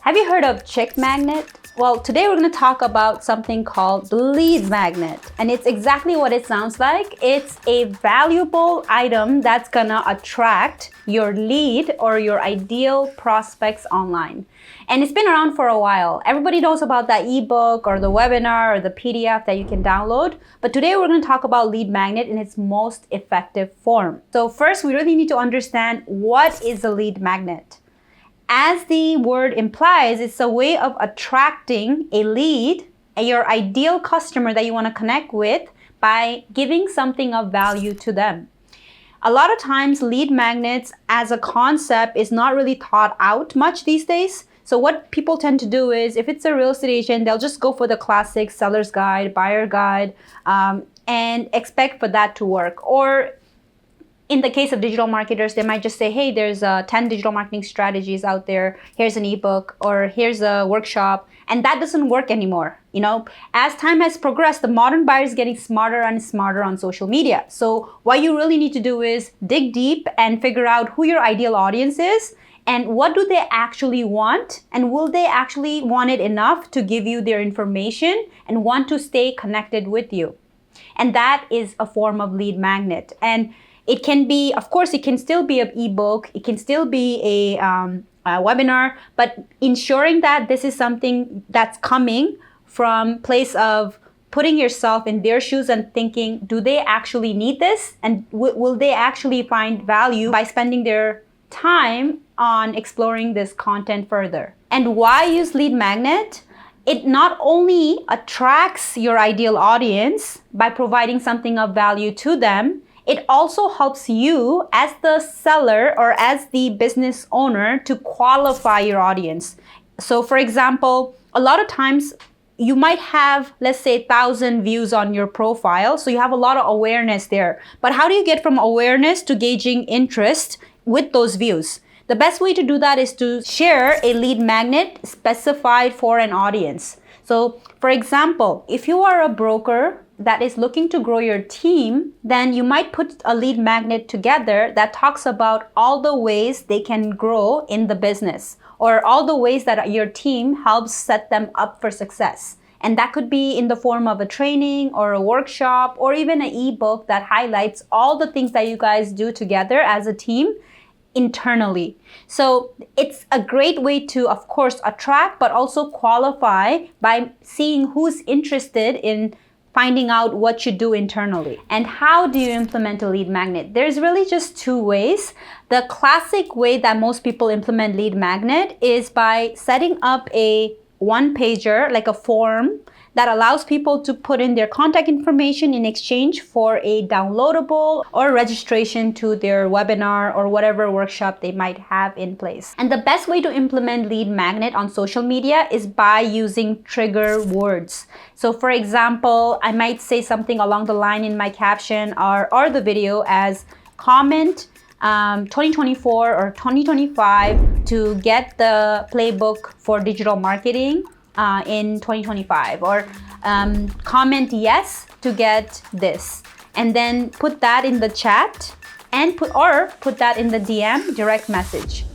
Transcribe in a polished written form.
Have you heard of chick magnet? Well, today we're going to talk about something called the lead magnet. And it's exactly what it sounds like. It's a valuable item that's going to attract your lead or your ideal prospects online. And it's been around for a while. Everybody knows about that ebook or the webinar or the PDF that you can download. But today we're going to talk about lead magnet in its most effective form. So first, we really need to understand what is a lead magnet. As the word implies, it's a way of attracting a lead, your ideal customer that you want to connect with, by giving something of value to them. A lot of times, lead magnets as a concept is not really thought out much these days. So what people tend to do is, if it's a real estate agent, they'll just go for the classic seller's guide, buyer guide, and expect for that to work. Or in the case of digital marketers, they might just say, hey, there's 10 digital marketing strategies out there. Here's an ebook or here's a workshop. And that doesn't work anymore. You know, as time has progressed, the modern buyer is getting smarter and smarter on social media. So what you really need to do is dig deep and figure out who your ideal audience is and what do they actually want, and will they actually want it enough to give you their information and want to stay connected with you. And that is a form of lead magnet. And it can be, of course, it can still be an ebook, it can still be a webinar, but ensuring that this is something that's coming from place of putting yourself in their shoes and thinking, do they actually need this? And will they actually find value by spending their time on exploring this content further? And why use lead magnet? It not only attracts your ideal audience by providing something of value to them, it also helps you as the seller or as the business owner to qualify your audience. So for example, a lot of times you might have, let's say, 1,000 views on your profile. So you have a lot of awareness there. But how do you get from awareness to gauging interest with those views? The best way to do that is to share a lead magnet specified for an audience. So for example, if you are a broker that is looking to grow your team, then you might put a lead magnet together that talks about all the ways they can grow in the business or all the ways that your team helps set them up for success. And that could be in the form of a training or a workshop or even an ebook that highlights all the things that you guys do together as a team internally. So it's a great way to, of course, attract, but also qualify by seeing who's interested in finding out what you do internally. And how do you implement a lead magnet? There's really just two ways. The classic way that most people implement lead magnet is by setting up a one-pager, like a form, that allows people to put in their contact information in exchange for a downloadable or registration to their webinar or whatever workshop they might have in place. And the best way to implement lead magnet on social media is by using trigger words. So for example, I might say something along the line in my caption or the video as comment 2024 or 2025 to get the playbook for digital marketing in 2025, or comment yes to get this, and then put that in the chat and put that in the DM direct message.